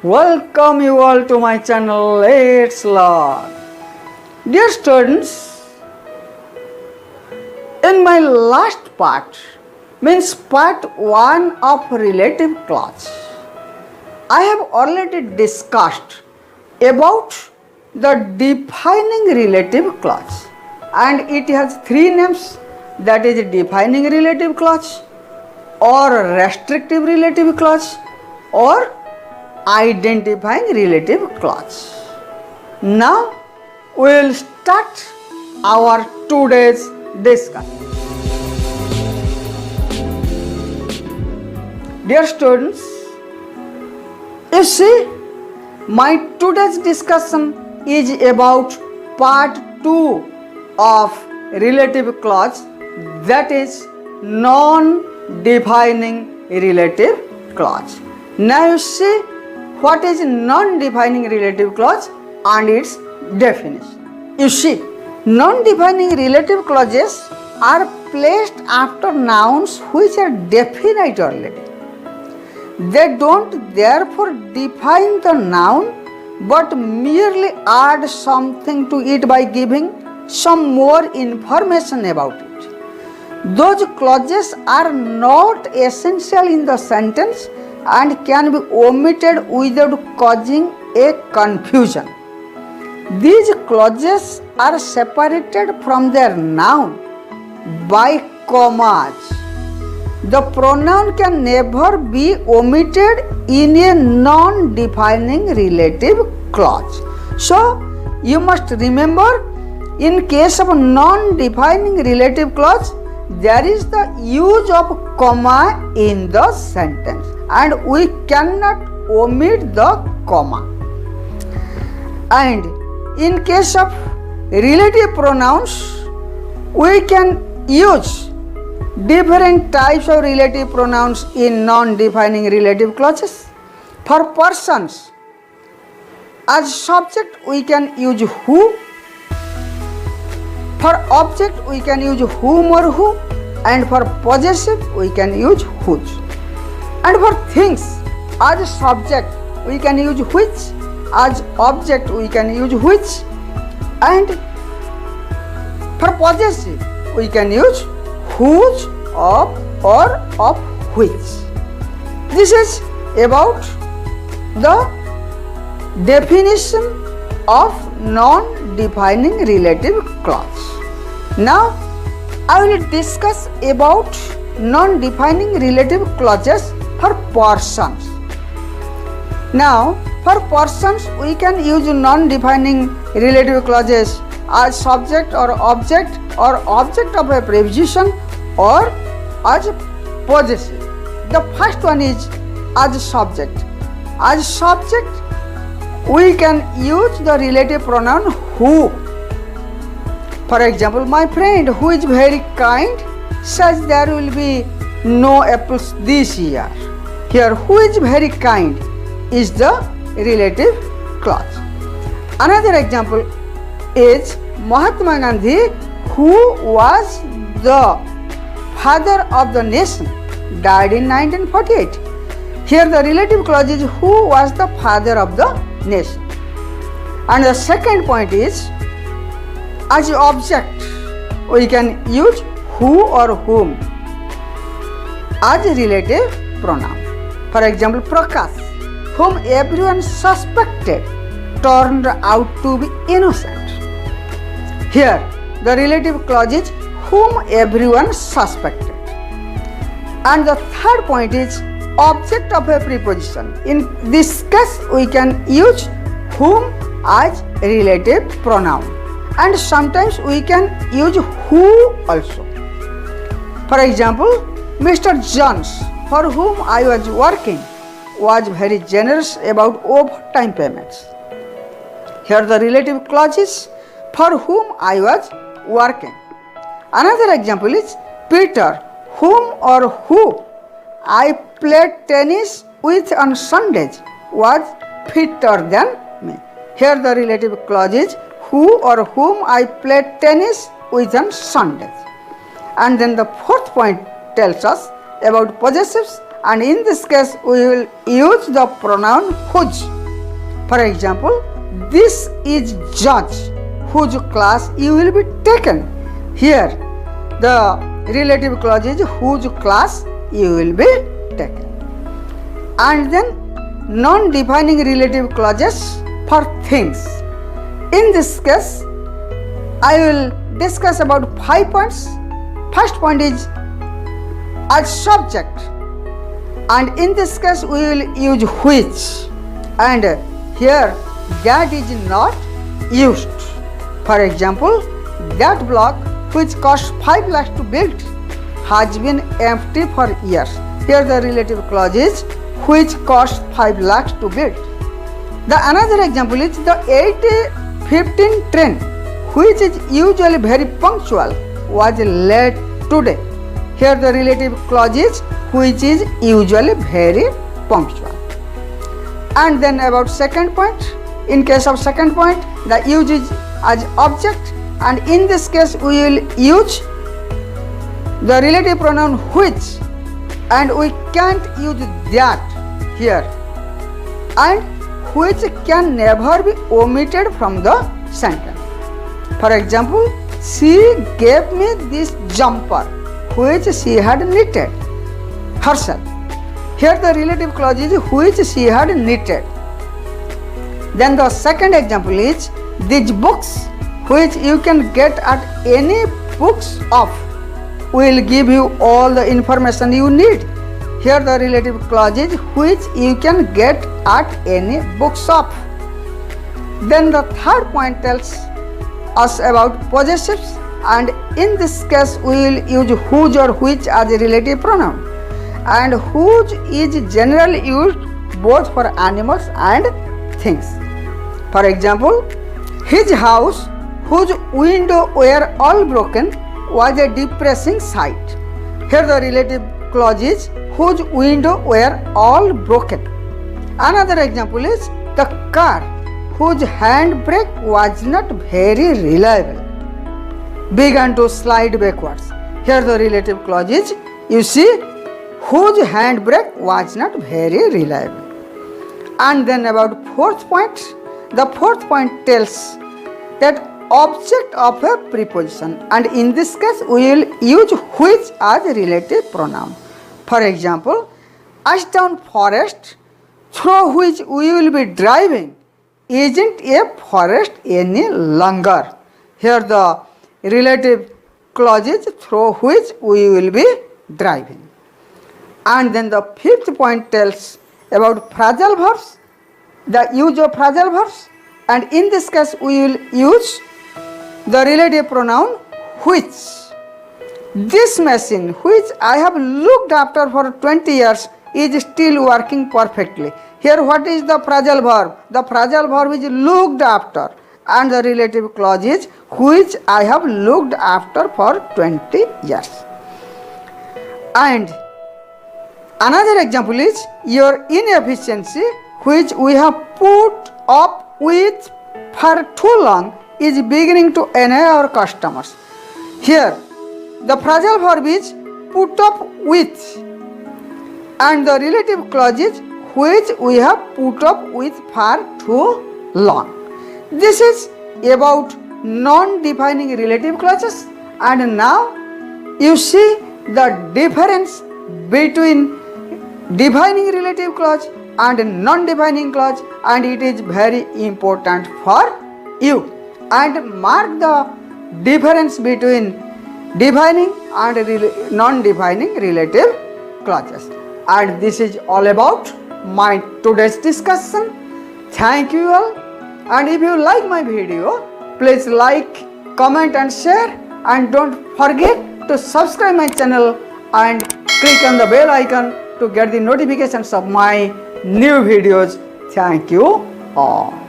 Welcome you all to my channel. Let's learn. Dear students, in my last part, means part 1 of relative clause, I have already discussed about the defining relative clause, and it has 3 names, that is defining relative clause or restrictive relative clause or identifying relative clause. Now we will start our today's discussion. Dear students, you see, my today's discussion is about part 2 of relative clause, that is non-defining relative clause. Now you see what is non-defining relative clause and its definition. You see, non-defining relative clauses are placed after nouns which are definite already. They don't therefore define the noun but merely add something to it by giving some more information about it. Those clauses are not essential in the sentence and can be omitted without causing a confusion. These clauses are separated from their noun by commas. The pronoun can never be omitted in a non-defining relative clause. So, you must remember, in case of non-defining relative clause, there is the use of comma in the sentence and we cannot omit the comma. And in case of relative pronouns, we can use different types of relative pronouns in non-defining relative clauses. For persons, as subject we can use who. For object we can use whom or who, and for possessive we can use whose. And for things, as subject we can use which, as object we can use which, and for possessive we can use whose, of, or of which. This is about the definition of non-defining relative clause. Now I will discuss about non-defining relative clauses for persons. Now for persons we can use non-defining relative clauses as subject or object of a preposition or as possessive. The first one is as subject. As subject we can use the relative pronoun who. For example, my friend who is very kind says there will be no apples this year. Here who is very kind is the relative clause. Another example is Mahatma Gandhi, who was the father of the nation, died in 1948. Here the relative clause is who was the father of the nation. And the second point is, as object we can use who or whom as a relative pronoun. For example, Prakash, whom everyone suspected, turned out to be innocent. Here the relative clause is whom everyone suspected. And the third point is object of a preposition. In this case we can use whom as relative pronoun, and sometimes we can use who also. For example, Mr. Jones, for whom I was working, was very generous about overtime payments. Here the relative clause is for whom I was working. Another example is Peter, whom or who I played tennis with on Sundays, was fitter than me. Here the relative clause is who or whom I played tennis with on Sundays. And then the fourth point tells us about possessives, and in this case we will use the pronoun whose. For example, this is judge whose class you will be taken. Here the relative clause is whose class you will be taken. And then non-defining relative clauses for things. In this case, I will discuss about 5 points. First point is as subject, and in this case we will use which, and here that is not used. For example, that block which cost 5 lakhs to build has been empty for years. Here the relative clause is which cost 5 lakhs to build. The another example is the 8:15 train, which is usually very punctual, was late today. Here the relative clause is which is usually very punctual. And then about second point, in case of second point, the use is as object, and in this case we will use the relative pronoun which, and we can't use that here, and which can never be omitted from the sentence. For example, she gave me this jumper which she had knitted herself. Here the relative clause is which she had knitted. Then the second example is these books which you can get at any books of will give you all the information you need. Here the relative clause is which you can get at any bookshop. Then the third point tells us about possessives, and in this case we will use whose or which as a relative pronoun, and whose is generally used both for animals and things. For example, his house whose windows were all broken was a depressing sight. Here the relative clause is whose windows were all broken. Another example is the car whose handbrake was not very reliable began to slide backwards. Here the relative clause is, you see, whose handbrake was not very reliable. And then about fourth point, the fourth point tells that object of a preposition, and in this case we will use which as a relative pronoun. For example, Ashdown forest through which we will be driving isn't a forest any longer. Here the relative clause is through which we will be driving. And then the fifth point tells about phrasal verbs, the use of phrasal verbs, and in this case we will use the relative pronoun which. This machine which I have looked after for 20 years is still working perfectly. Here what is the phrasal verb? The phrasal verb is looked after, and the relative clause is which I have looked after for 20 years. And another example is your inefficiency which we have put up with for too long is beginning to annoy our customers. Here the phrasal verb is put up with, and the relative clause is which we have put up with for too long. This is about non-defining relative clauses, and now you see the difference between defining relative clause and non-defining clause, and it is very important for you. And mark the difference between defining and non-defining relative clauses. And this is all about my today's discussion. Thank you all, and if you like my video, please like, comment and share, and don't forget to subscribe my channel and click on the bell icon to get the notifications of my new videos. Thank you all.